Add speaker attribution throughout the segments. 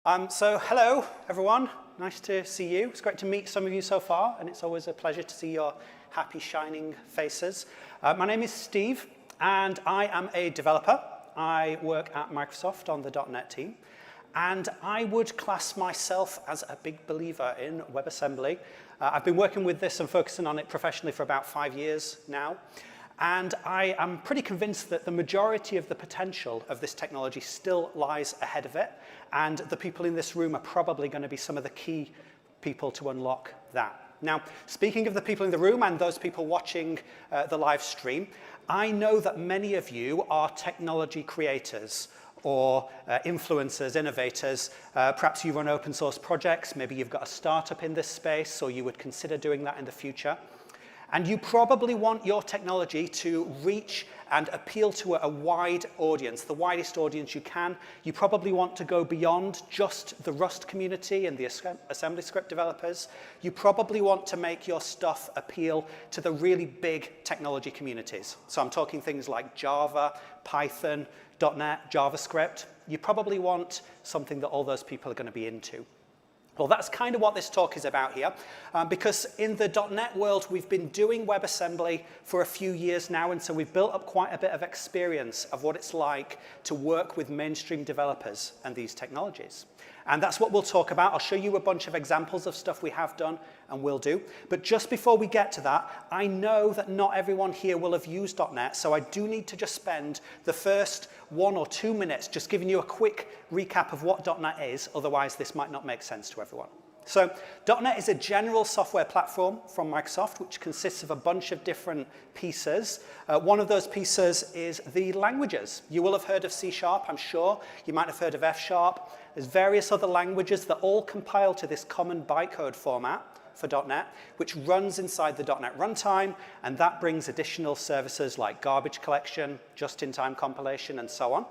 Speaker 1: So hello, everyone. Nice to see you. It's great to meet some of you so far, and it's always a pleasure to see your happy, shining faces. My name is Steve, and I am a developer. I work at Microsoft on the .NET team, and I would class myself as a big believer in WebAssembly. I've been working with this and focusing on it professionally for about 5 years now. And I am pretty convinced that the majority of the potential of this technology still lies ahead of it. And the people in this room are probably going to be some of the key people to unlock that. Now, speaking of the people in the room and those people watching the live stream, I know that many of you are technology creators or influencers, innovators. Perhaps you run open source projects. Maybe you've got a startup in this space, or you would consider doing that in the future. And you probably want your technology to reach and appeal to a wide audience, the widest audience you can. You probably want to go beyond just the Rust community and the assembly script developers. You probably want to make your stuff appeal to the really big technology communities. So I'm talking things like Java, Python, .NET, JavaScript. You probably want something that all those people are going to be into. Well, that's kind of what this talk is about here, because in the .NET world, we've been doing WebAssembly for a few years now, and so we've built up quite a bit of experience of what it's like to work with mainstream developers and these technologies. And that's what we'll talk about. I'll show you a bunch of examples of stuff we have done and will do. But just before we get to that, I know that not everyone here will have used .NET, so I do need to just spend the first 1 or 2 minutes just giving you a quick recap of what .NET is, otherwise this might not make sense to everyone. So .NET is a general software platform from Microsoft, which consists of a bunch of different pieces. One of those pieces is the languages. You will have heard of C#, I'm sure. You might have heard of F#. There's various other languages that all compile to this common bytecode format for .NET, which runs inside the .NET runtime, and that brings additional services like garbage collection, just-in-time compilation, and so on.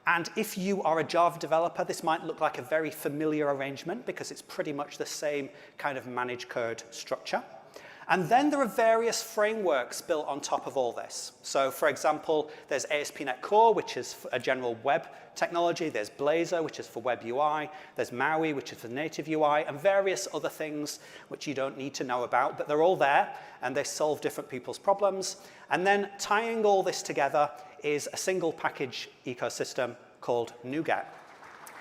Speaker 1: And if you are a Java developer, this might look like a very familiar arrangement because it's pretty much the same kind of managed code structure. And then there are various frameworks built on top of all this. So for example, there's ASP.NET Core, which is a general web technology. There's Blazor, which is for web UI. There's MAUI, which is for native UI, and various other things which you don't need to know about, but they're all there, and they solve different people's problems. And then tying all this together is a single package ecosystem called NuGet.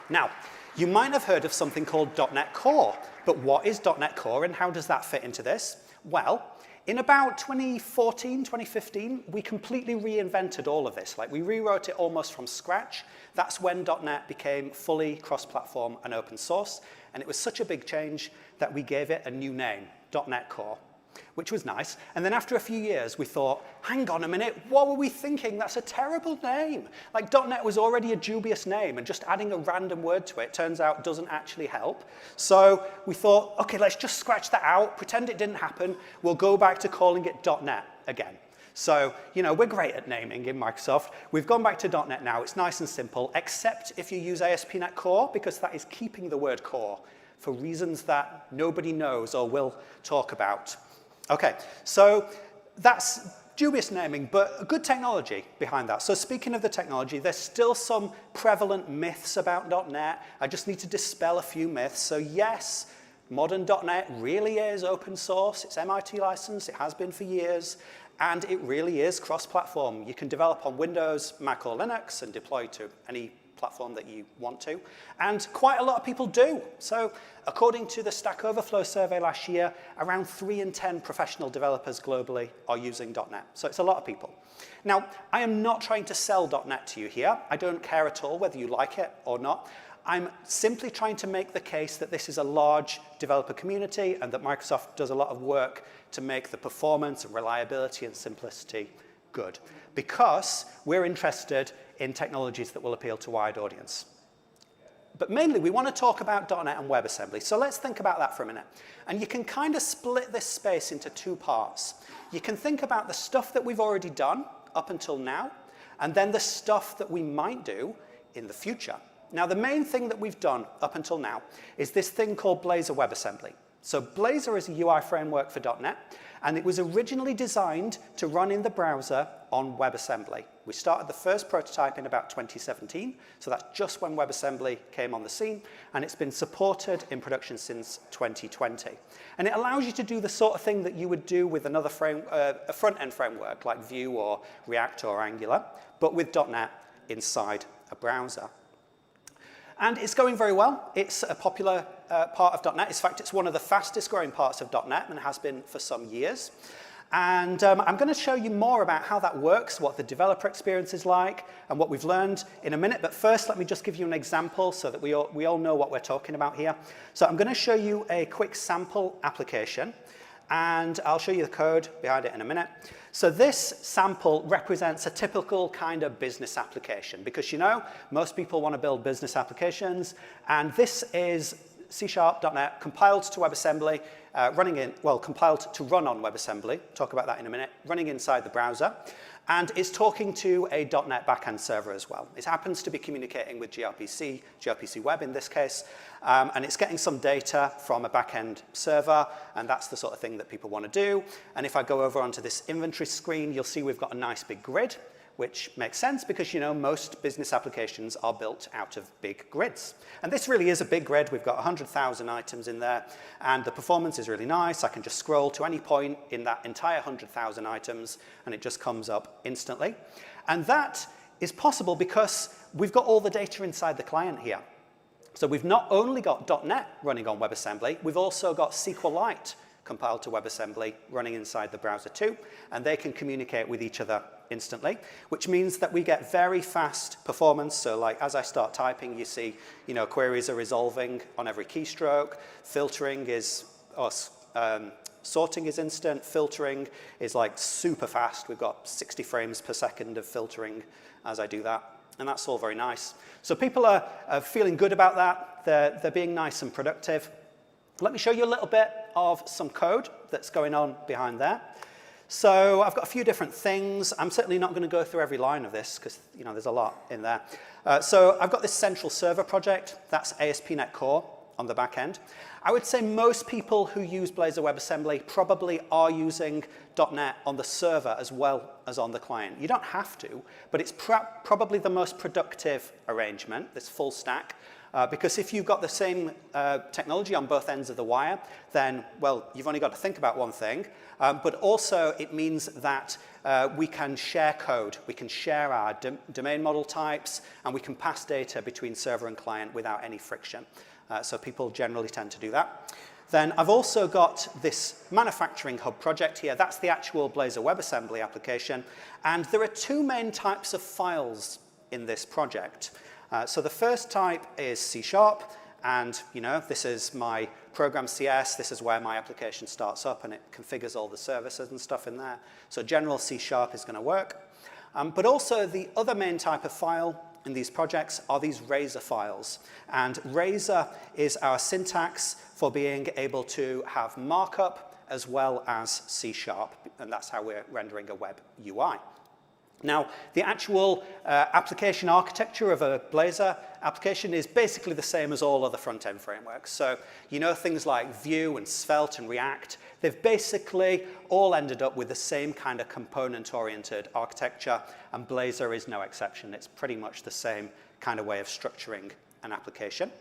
Speaker 1: Now, you might have heard of something called .NET Core, but what is .NET Core and how does that fit into this? Well, in about 2014, 2015, we completely reinvented all of this. Like, we rewrote it almost from scratch. That's when .NET became fully cross-platform and open source, and it was such a big change that we gave it a new name, .NET Core, which was nice. And then after a few years, we thought, hang on a minute, what were we thinking? That's a terrible name. Like, .NET was already a dubious name, and just adding a random word to it turns out doesn't actually help. So we thought, okay, let's just scratch that out, pretend it didn't happen. We'll go back to calling it .NET again. So, you know, we're great at naming in Microsoft. We've gone back to .NET now. It's nice and simple, except if you use ASP.NET Core, because that is keeping the word core for reasons that nobody knows or will talk about. Okay, so that's dubious naming, but a good technology behind that. So speaking of the technology, there's still some prevalent myths about .NET. I just need to dispel a few myths. So yes, modern .NET really is open source. It's MIT licensed. It has been for years. And it really is cross-platform. You can develop on Windows, Mac, or Linux and deploy to any platform that you want to, and quite a lot of people do. So according to the Stack Overflow survey last year, around 3 in 10 professional developers globally are using .NET. So it's a lot of people. Now, I am not trying to sell .NET to you here. I don't care at all whether you like it or not. I'm simply trying to make the case that this is a large developer community and that Microsoft does a lot of work to make the performance and reliability and simplicity good, because we're interested in technologies that will appeal to a wide audience. But mainly, we want to talk about .NET and WebAssembly. So let's think about that for a minute. And you can kind of split this space into 2 parts. You can think about the stuff that we've already done up until now, and then the stuff that we might do in the future. Now, the main thing that we've done up until now is this thing called Blazor WebAssembly. So Blazor is a UI framework for .NET, and it was originally designed to run in the browser on WebAssembly. We started the first prototype in about 2017, so that's just when WebAssembly came on the scene, and it's been supported in production since 2020. And it allows you to do the sort of thing that you would do with another a front-end framework like Vue or React or Angular, but with .NET inside a browser. And it's going very well. It's a popular part of .NET. In fact, it's one of the fastest growing parts of .NET and has been for some years. And I'm going to show you more about how that works, what the developer experience is like, and what we've learned in a minute. But first, let me just give you an example so that we all know what we're talking about here. So I'm going to show you a quick sample application, and I'll show you the code behind it in a minute. So this sample represents a typical kind of business application because, you know, most people want to build business applications, and this is C#.NET compiled to WebAssembly, compiled to run on WebAssembly, talk about that in a minute, running inside the browser, and it's talking to a .NET backend server as well. It happens to be communicating with gRPC Web in this case, and it's getting some data from a backend server, and that's the sort of thing that people want to do. And if I go over onto this inventory screen, you'll see we've got a nice big grid, which makes sense because, you know, most business applications are built out of big grids. And this really is a big grid. We've got 100,000 items in there, and the performance is really nice. I can just scroll to any point in that entire 100,000 items, and it just comes up instantly. And that is possible because we've got all the data inside the client here. So we've not only got .NET running on WebAssembly, we've also got SQLite compiled to WebAssembly running inside the browser too, and they can communicate with each other instantly, which means that we get very fast performance. So like as I start typing, you see, you know, queries are resolving on every keystroke, filtering is, sorting is instant, filtering is like super fast. We've got 60 frames per second of filtering as I do that, and that's all very nice. So people are feeling good about that. They're being nice and productive. Let me show you a little bit of some code that's going on behind there. So I've got a few different things. I'm certainly not going to go through every line of this because, you know, there's a lot in there. So I've got this central server project. That's ASP.NET Core on the back end. I would say most people who use Blazor WebAssembly probably are using .NET on the server as well as on the client. You don't have to, but it's probably the most productive arrangement, this full stack. Because if you've got the same technology on both ends of the wire, then, well, you've only got to think about one thing. But also, it means that we can share code. We can share our domain model types, and we can pass data between server and client without any friction. So people generally tend to do that. Then I've also got this manufacturing hub project here. That's the actual Blazor WebAssembly application. And there are two main types of files in this project. So the first type is C#, and you know, this is my program CS. This is where my application starts up, and it configures all the services and stuff in there. So general C# is going to work. But also the other main type of file in these projects are these Razor files. And Razor is our syntax for being able to have markup as well as C#, and that's how we're rendering a web UI. Now, the actual application architecture of a Blazor application is basically the same as all other front-end frameworks. So, you know, things like Vue and Svelte and React, they've basically all ended up with the same kind of component-oriented architecture, and Blazor is no exception. It's pretty much the same kind of way of structuring an application.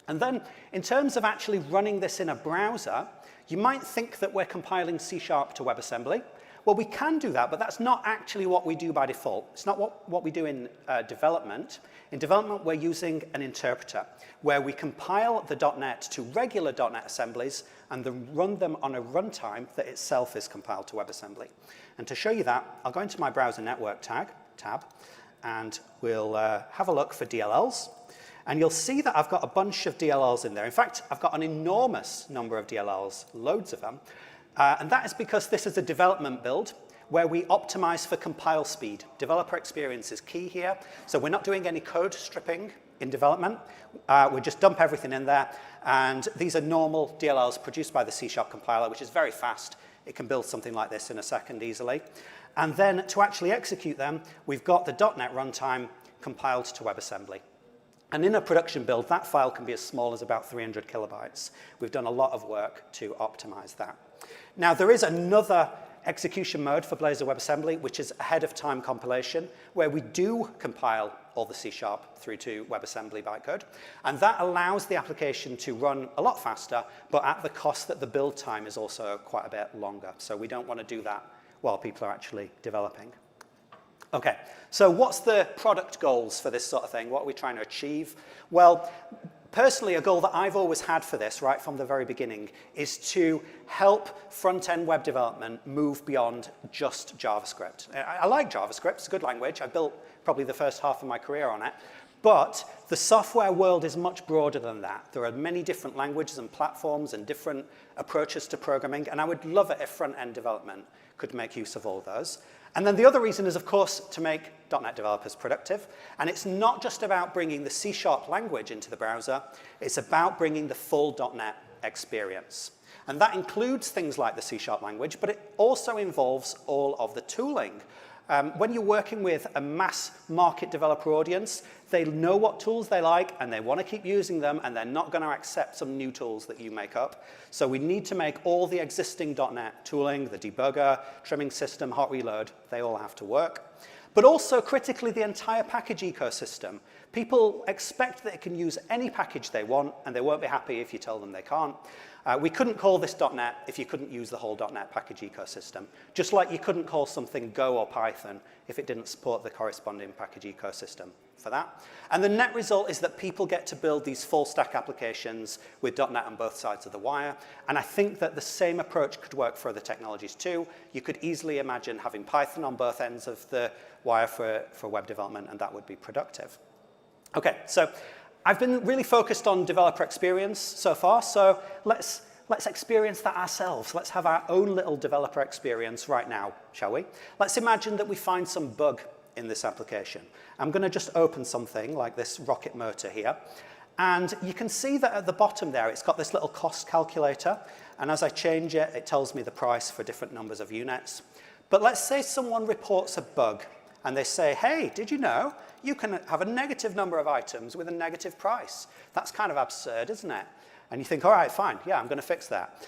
Speaker 1: And then, in terms of actually running this in a browser, you might think that we're compiling C# to WebAssembly. Well, we can do that, but that's not actually what we do by default. It's not what we do in development. In development, we're using an interpreter where we compile the .NET to regular .NET assemblies and then run them on a runtime that itself is compiled to WebAssembly. And to show you that, I'll go into my browser network tab, and we'll have a look for DLLs. And you'll see that I've got a bunch of DLLs in there. In fact, I've got an enormous number of DLLs, loads of them. And that is because this is a development build where we optimize for compile speed. Developer experience is key here. So we're not doing any code stripping in development. We just dump everything in there. And these are normal DLLs produced by the C# compiler, which is very fast. It can build something like this in a second easily. And then to actually execute them, we've got the .NET runtime compiled to WebAssembly. And in a production build, that file can be as small as about 300 kilobytes. We've done a lot of work to optimize that. Now, there is another execution mode for Blazor WebAssembly, which is ahead-of-time compilation, where we do compile all the C# through to WebAssembly bytecode. And that allows the application to run a lot faster, but at the cost that the build time is also quite a bit longer. So we don't want to do that while people are actually developing. Okay, so what's the product goals for this sort of thing? What are we trying to achieve? Well, personally, a goal that I've always had for this, right from the very beginning, is to help front-end web development move beyond just JavaScript. I like JavaScript, it's a good language. I built probably the first half of my career on it. But the software world is much broader than that. There are many different languages and platforms and different approaches to programming, and I would love it if front-end development could make use of all those. And then the other reason is, of course, to make .NET developers productive. And it's not just about bringing the C# language into the browser. It's about bringing the full .NET experience. And that includes things like the C# language, but it also involves all of the tooling. When you're working with a mass market developer audience, they know what tools they like, and they want to keep using them, and they're not going to accept some new tools that you make up. So we need to make all the existing .NET tooling, the debugger, trimming system, hot reload, they all have to work. But also, critically, the entire package ecosystem. People expect that they can use any package they want, and they won't be happy if you tell them they can't. We couldn't call this .NET if you couldn't use the whole .NET package ecosystem, just like you couldn't call something Go or Python if it didn't support the corresponding package ecosystem for that. And the net result is that people get to build these full-stack applications with .NET on both sides of the wire, and I think that the same approach could work for other technologies too. You could easily imagine having Python on both ends of the wire for web development, and that would be productive. Okay, so I've been really focused on developer experience so far, so let's experience that ourselves. Let's have our own little developer experience right now, shall we? Let's imagine that we find some bug in this application. I'm going to just open something like this rocket motor here, and you can see that at the bottom there, it's got this little cost calculator, and as I change it, it tells me the price for different numbers of units. But let's say someone reports a bug, and they say, hey, did you know you can have a negative number of items with a negative price? That's kind of absurd, isn't it? And you think, all right, fine, yeah, I'm going to fix that.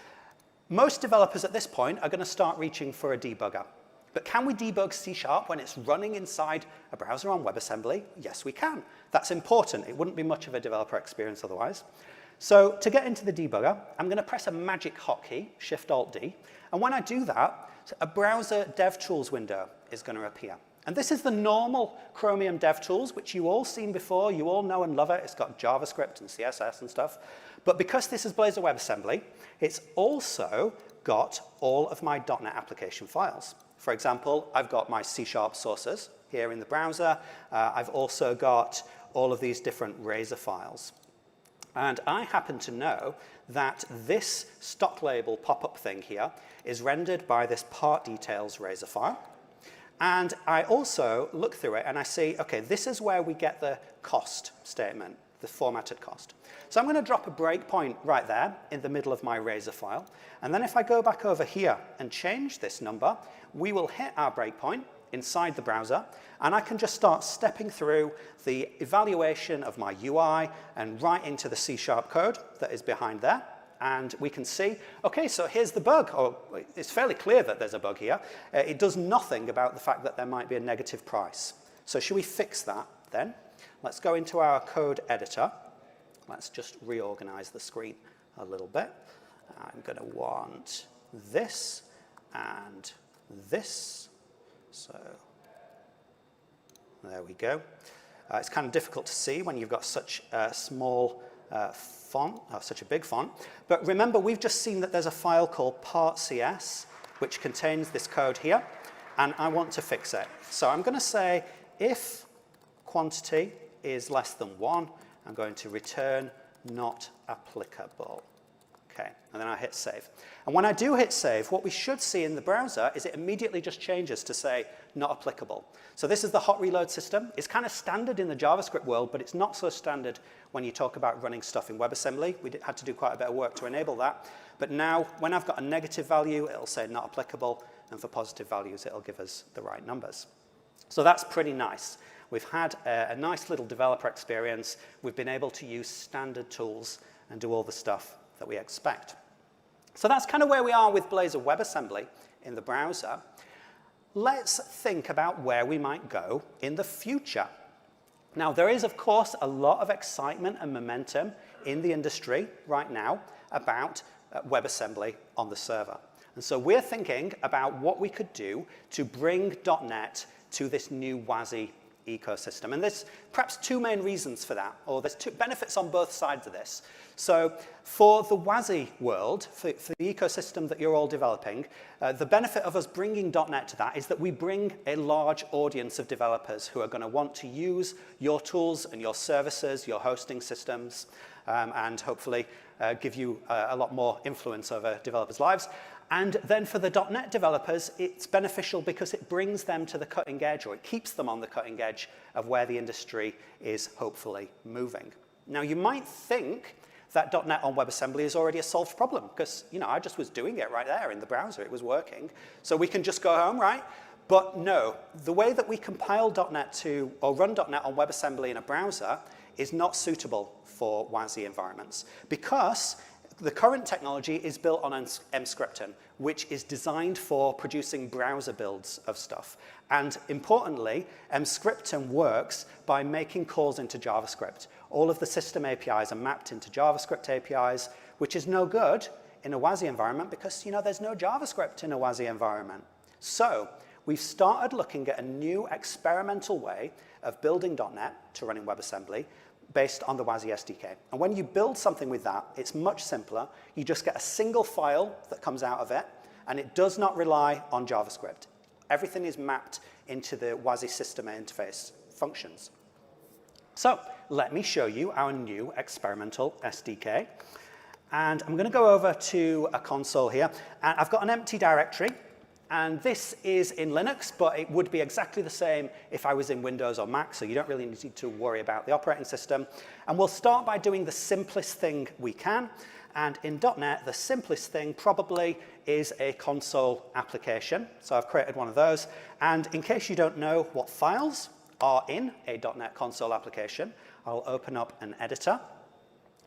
Speaker 1: Most developers at this point are going to start reaching for a debugger. But can we debug C# when it's running inside a browser on WebAssembly? Yes, we can. That's important. It wouldn't be much of a developer experience otherwise. So to get into the debugger, I'm going to press a magic hotkey, Shift-Alt-D. And when I do that, a browser DevTools window is going to appear. And this is the normal Chromium DevTools, which you all seen before. You all know and love it. It's got JavaScript and CSS and stuff. But because this is Blazor WebAssembly, it's also got all of my .NET application files. For example, I've got my C# sources here in the browser. I've also got all of these different Razor files. And I happen to know that this stock label pop-up thing here is rendered by this part details Razor file. And I also look through it and I see, okay, this is where we get the cost statement, the formatted cost. So I'm going to drop a breakpoint right there in the middle of my Razor file. And then if I go back over here and change this number, we will hit our breakpoint inside the browser, and I can just start stepping through the evaluation of my UI and right into the C# code that is behind there. And we can see, okay, so here's the bug. Oh, it's fairly clear that there's a bug here. It does nothing about the fact that there might be a negative price. So should we fix that then? Let's go into our code editor. Let's just reorganize the screen a little bit. I'm going to want this and this. So there we go. It's kind of difficult to see when you've got such a small font, such a big font. But remember, we've just seen that there's a file called part.cs, which contains this code here, and I want to fix it. So I'm going to say if quantity is less than 1, I'm going to return not applicable. Okay, and then I hit save. And when I do hit save, what we should see in the browser is it immediately just changes to say not applicable. So this is the hot reload system. It's kind of standard in the JavaScript world, but it's not so standard when you talk about running stuff in WebAssembly. We had to do quite a bit of work to enable that. But now, when I've got a negative value, it'll say not applicable, and for positive values, it'll give us the right numbers. So that's pretty nice. We've had a nice little developer experience. We've been able to use standard tools and do all the stuff that we expect. So that's kind of where we are with Blazor WebAssembly in the browser. Let's think about where we might go in the future. Now, there is, of course, a lot of excitement and momentum in the industry right now about WebAssembly on the server. And so we're thinking about what we could do to bring .NET to this new WASI ecosystem. And there's perhaps two main reasons for that, or there's two benefits on both sides of this. So for the WASI world, for the ecosystem that you're all developing, the benefit of us bringing .NET to that is that we bring a large audience of developers who are going to want to use your tools and your services, your hosting systems, and hopefully give you a lot more influence over developers' lives. And then for the .NET developers, it's beneficial because it brings them to the cutting edge, or it keeps them on the cutting edge of where the industry is hopefully moving. Now, you might think that .NET on WebAssembly is already a solved problem because, I just was doing it right there in the browser. It was working. So we can just go home, right? But no, the way that we compile .NET to, or run .NET on WebAssembly in a browser is not suitable for WASI environments because the current technology is built on Emscripten, which is designed for producing browser builds of stuff. And importantly, Emscripten works by making calls into JavaScript. All of the system APIs are mapped into JavaScript APIs, which is no good in a WASI environment because, there's no JavaScript in a WASI environment. So we've started looking at a new experimental way of building .NET to run in WebAssembly based on the WASI SDK. And when you build something with that, it's much simpler. You just get a single file that comes out of it, and it does not rely on JavaScript. Everything is mapped into the WASI system interface functions. So let me show you our new experimental SDK. And I'm going to go over to a console here. And I've got an empty directory. And this is in Linux, but it would be exactly the same if I was in Windows or Mac, so you don't really need to worry about the operating system. And we'll start by doing the simplest thing we can. And in .NET, the simplest thing probably is a console application. So I've created one of those. And in case you don't know what files are in a .NET console application, I'll open up an editor.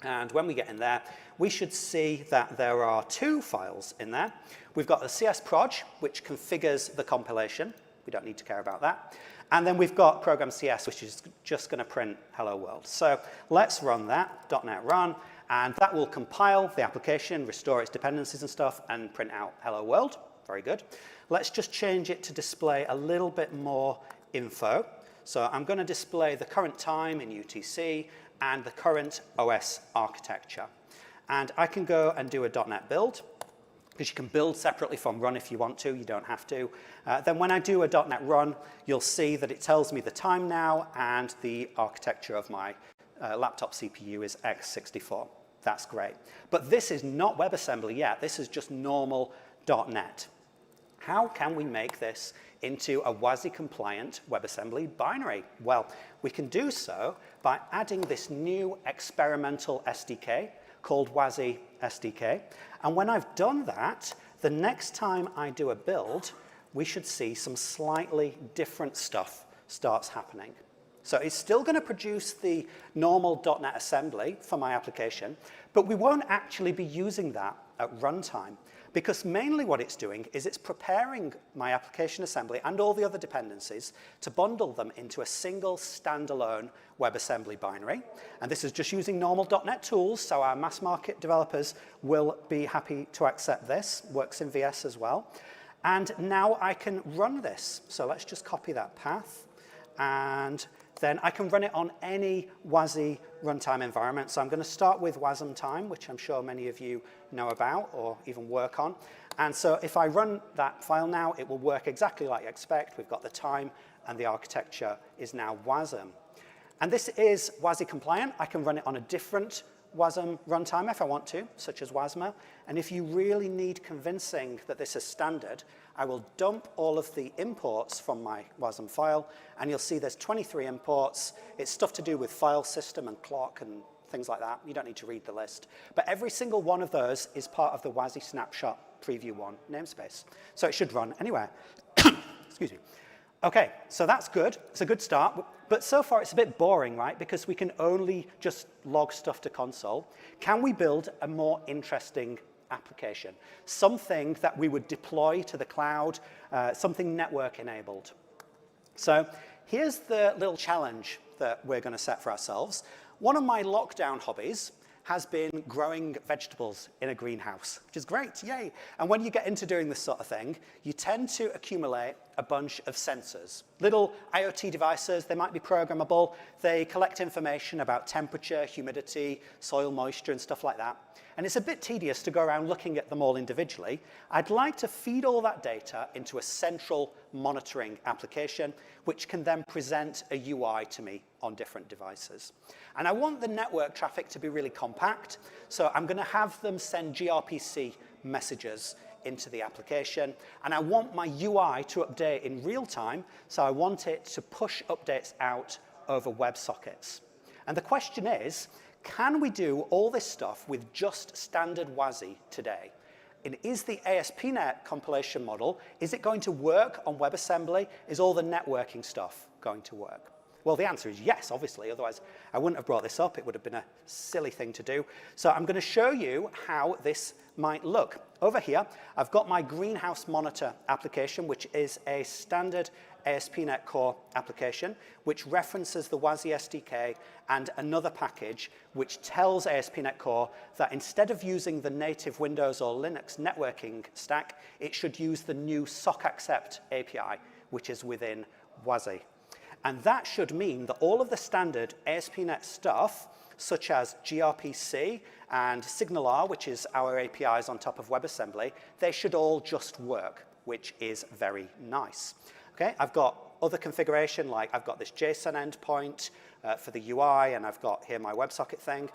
Speaker 1: And when we get in there, we should see that there are two files in there. We've got the csproj, which configures the compilation. We don't need to care about that. And then we've got program CS, which is just going to print hello world. So let's run that, .NET run, and that will compile the application, restore its dependencies and stuff, and print out hello world. Very good. Let's just change it to display a little bit more info. So I'm going to display the current time in UTC and the current OS architecture. And I can go and do a .NET build, because you can build separately from run if you want to. You don't have to. Then when I do a .NET run, you'll see that it tells me the time now, and the architecture of my laptop CPU is x64. That's great. But this is not WebAssembly yet. This is just normal .NET. How can we make this into a WASI-compliant WebAssembly binary? Well, we can do so by adding this new experimental SDK called WASI SDK. And when I've done that, the next time I do a build, we should see some slightly different stuff starts happening. So it's still going to produce the normal .NET assembly for my application, but we won't actually be using that at runtime, because mainly what it's doing is it's preparing my application assembly and all the other dependencies to bundle them into a single standalone WebAssembly binary. And this is just using normal .NET tools, so our mass market developers will be happy to accept this. Works in VS as well. And now I can run this. So let's just copy that path. And then I can run it on any WASI runtime environment. So I'm going to start with Wasmtime, which I'm sure many of you know about or even work on. And so if I run that file now, it will work exactly like you expect. We've got the time, and the architecture is now Wasm. And this is WASI compliant. I can run it on a different Wasm runtime if I want to, such as Wasmer. And if you really need convincing that this is standard, I will dump all of the imports from my Wasm file, and you'll see there's 23 imports. It's stuff to do with file system and clock and things like that. You don't need to read the list. But every single one of those is part of the WASI snapshot preview 1 namespace. So it should run anywhere. Excuse me. Okay, so that's good. It's a good start. But so far, it's a bit boring, right? Because we can only just log stuff to console. Can we build a more interesting application? Something that we would deploy to the cloud, something network-enabled. So here's the little challenge that we're going to set for ourselves. One of my lockdown hobbies has been growing vegetables in a greenhouse, which is great, yay. And when you get into doing this sort of thing, you tend to accumulate a bunch of sensors. Little IoT devices, they might be programmable. They collect information about temperature, humidity, soil moisture, and stuff like that. And it's a bit tedious to go around looking at them all individually. I'd like to feed all that data into a central monitoring application, which can then present a UI to me on different devices. And I want the network traffic to be really compact, so I'm going to have them send gRPC messages into the application, and I want my UI to update in real time, so I want it to push updates out over WebSockets. And the question is, can we do all this stuff with just standard WASI today? And is the ASP.NET compilation model, is it going to work on WebAssembly? Is all the networking stuff going to work? Well, the answer is yes, obviously, otherwise I wouldn't have brought this up. It would have been a silly thing to do. So I'm going to show you how this might look. Over here, I've got my greenhouse monitor application, which is a standard ASP.NET Core application, which references the WASI SDK and another package which tells ASP.NET Core that instead of using the native Windows or Linux networking stack, it should use the new SockAccept API, which is within WASI. And that should mean that all of the standard ASP.NET stuff, such as gRPC and SignalR, which is our APIs on top of WebAssembly, they should all just work, which is very nice. Okay, I've got other configuration, like I've got this JSON endpoint for the UI, and I've got here my WebSocket thing.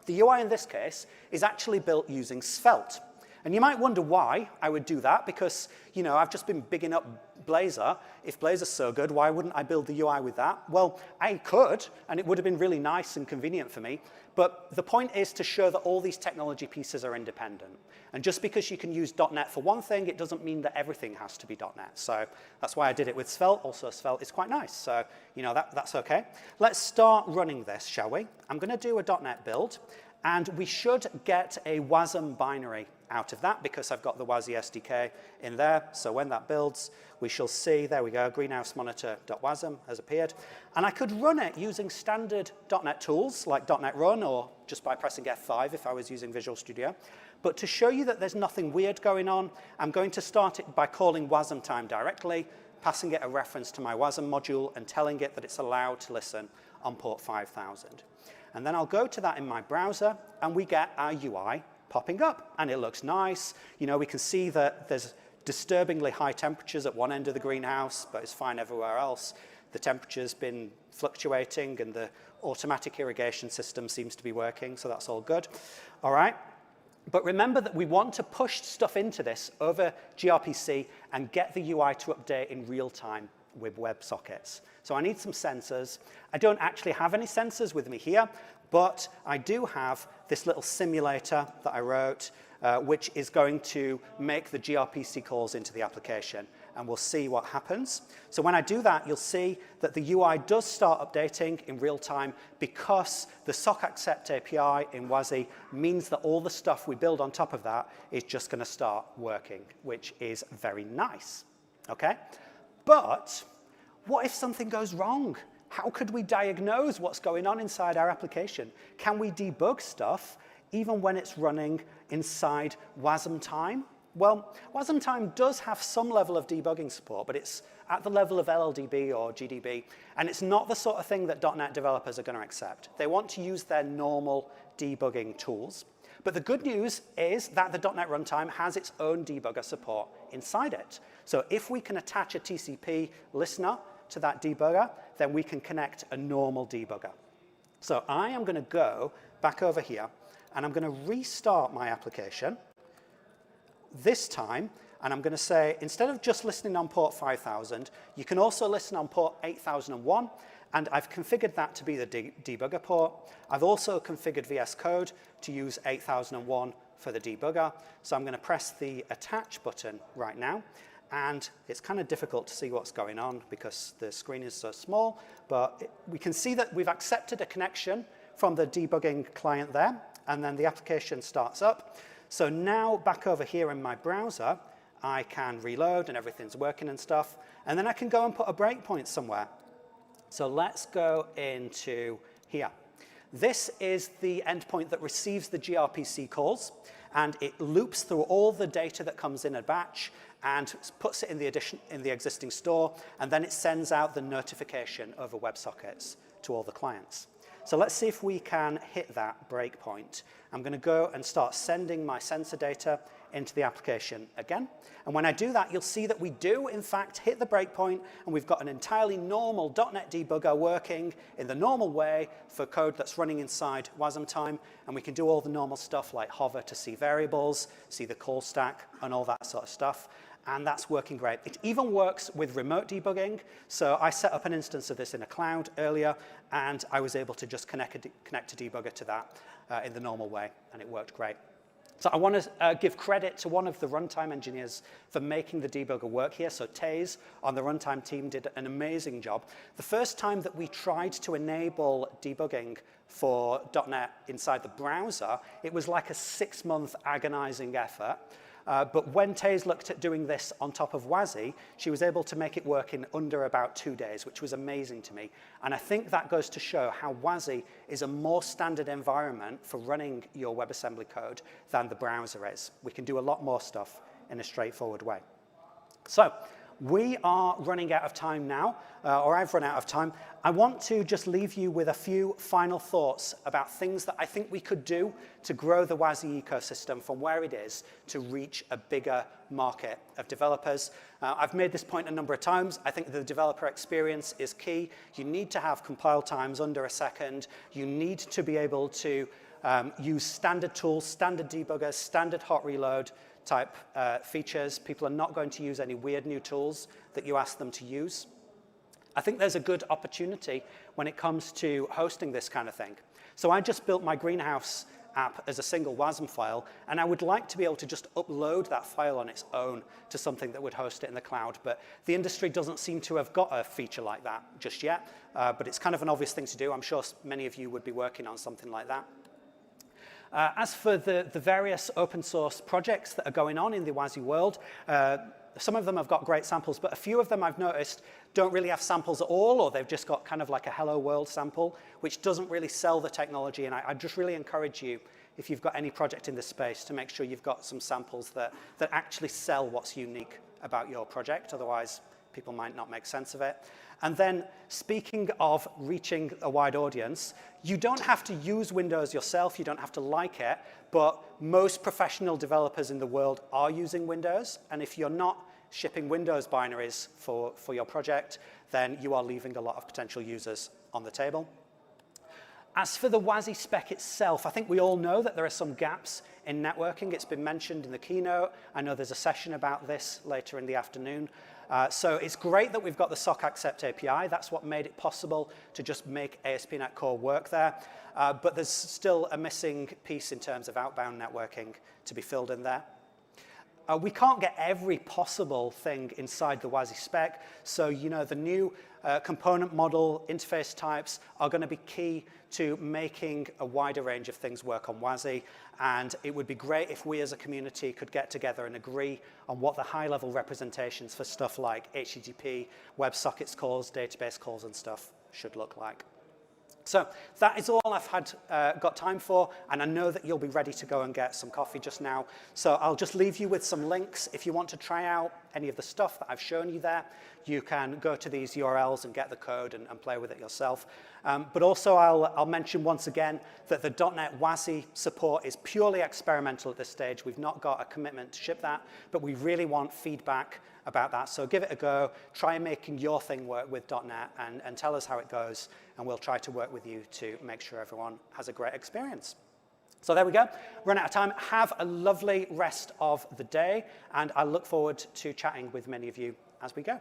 Speaker 1: The UI in this case is actually built using Svelte. And you might wonder why I would do that, because, you know, I've just been bigging up Blazor. If Blazor's so good, why wouldn't I build the UI with that? Well, I could, and it would have been really nice and convenient for me. But the point is to show that all these technology pieces are independent. And just because you can use .NET for one thing, it doesn't mean that everything has to be .NET. So that's why I did it with Svelte. Also, Svelte is quite nice. So, you know, that's OK. Let's start running this, shall we? I'm going to do a .NET build. And we should get a WASM binary out of that, because I've got the WASI SDK in there. So when that builds, we shall see, there we go, greenhousemonitor.wasm has appeared. And I could run it using standard .NET tools, like .NET Run, or just by pressing F5 if I was using Visual Studio. But to show you that there's nothing weird going on, I'm going to start it by calling Wasmtime directly, passing it a reference to my WASM module, and telling it that it's allowed to listen on port 5000. And then I'll go to that in my browser, and we get our UI popping up. And it looks nice. You know, we can see that there's disturbingly high temperatures at one end of the greenhouse, but it's fine everywhere else. The temperature's been fluctuating, and the automatic irrigation system seems to be working, so that's all good. All right. But remember that we want to push stuff into this over gRPC and get the UI to update in real time with WebSockets. So I need some sensors. I don't actually have any sensors with me here, but I do have this little simulator that I wrote, which is going to make the gRPC calls into the application, and we'll see what happens. So when I do that, you'll see that the UI does start updating in real time, because the SockAccept API in WASI means that all the stuff we build on top of that is just going to start working, which is very nice. Okay? But what if something goes wrong? How could we diagnose what's going on inside our application? Can we debug stuff even when it's running inside Wasmtime? Well, Wasmtime does have some level of debugging support, but it's at the level of LLDB or GDB, and it's not the sort of thing that .NET developers are going to accept. They want to use their normal debugging tools. But the good news is that the .NET runtime has its own debugger support inside it. So if we can attach a TCP listener to that debugger, then we can connect a normal debugger. So I am going to go back over here, and I'm going to restart my application this time, and I'm going to say, instead of just listening on port 5000, you can also listen on port 8001, and I've configured that to be the debugger port. I've also configured VS Code to use 8001 for the debugger. So I'm going to press the attach button right now, and it's kind of difficult to see what's going on because the screen is so small, but we can see that we've accepted a connection from the debugging client there, and then the application starts up. So now back over here in my browser, I can reload and everything's working and stuff, and then I can go and put a breakpoint somewhere. So let's go into here. This is the endpoint that receives the gRPC calls, and it loops through all the data that comes in a batch and puts it in the existing store, and then it sends out the notification over WebSockets to all the clients. So let's see if we can hit that breakpoint. I'm going to go and start sending my sensor data into the application again. And when I do that, you'll see that we do, in fact, hit the breakpoint, and we've got an entirely normal .NET debugger working in the normal way for code that's running inside Wasmtime, and we can do all the normal stuff like hover to see variables, see the call stack, and all that sort of stuff. And that's working great. It even works with remote debugging. So I set up an instance of this in a cloud earlier, and I was able to just connect a debugger to that in the normal way, and it worked great. So I want to give credit to one of the runtime engineers for making the debugger work here. So Taze on the runtime team did an amazing job. The first time that we tried to enable debugging for .NET inside the browser, it was like a 6-month agonizing effort. But when Taze looked at doing this on top of WASI, she was able to make it work in under about 2 days, which was amazing to me. And I think that goes to show how WASI is a more standard environment for running your WebAssembly code than the browser is. We can do a lot more stuff in a straightforward way. So we are running out of time now, or I've run out of time. I want to just leave you with a few final thoughts about things that I think we could do to grow the WASI ecosystem from where it is to reach a bigger market of developers. I've made this point a number of times. I think the developer experience is key. You need to have compile times under a second. You need to be able to use standard tools, standard debuggers, standard hot reload type features. People are not going to use any weird new tools that you ask them to use. I think there's a good opportunity when it comes to hosting this kind of thing. So I just built my Greenhouse app as a single WASM file, and I would like to be able to just upload that file on its own to something that would host it in the cloud. But the industry doesn't seem to have got a feature like that just yet, but it's kind of an obvious thing to do. I'm sure many of you would be working on something like that. As for the various open source projects that are going on in the WASI world, some of them have got great samples, but a few of them I've noticed don't really have samples at all, or they've just got kind of like a hello world sample, which doesn't really sell the technology. And I just really encourage you, if you've got any project in this space, to make sure you've got some samples that actually sell what's unique about your project. Otherwise, people might not make sense of it. And then, speaking of reaching a wide audience, you don't have to use Windows yourself, you don't have to like it, but most professional developers in the world are using Windows, and if you're not shipping Windows binaries for your project, then you are leaving a lot of potential users on the table. As for the WASI spec itself, I think we all know that there are some gaps in networking. It's been mentioned in the keynote. I know there's a session about this later in the afternoon. So it's great that we've got the SOC Accept API. That's what made it possible to just make ASP.NET Core work there. But there's still a missing piece in terms of outbound networking to be filled in there. We can't get every possible thing inside the WASI spec. So, you know, the new component model interface types are going to be key to making a wider range of things work on WASI. And it would be great if we as a community could get together and agree on what the high-level representations for stuff like HTTP, WebSockets calls, database calls, and stuff should look like. So that is all I've got time for, and I know that you'll be ready to go and get some coffee just now. So I'll just leave you with some links. If you want to try out any of the stuff that I've shown you there, you can go to these URLs and get the code and play with it yourself. But also I'll mention once again that the .NET WASI support is purely experimental at this stage. We've not got a commitment to ship that, but we really want feedback about that. So give it a go, try making your thing work with .NET and tell us how it goes, and we'll try to work with you to make sure everyone has a great experience. So there we go, run out of time. Have a lovely rest of the day, and I look forward to chatting with many of you as we go.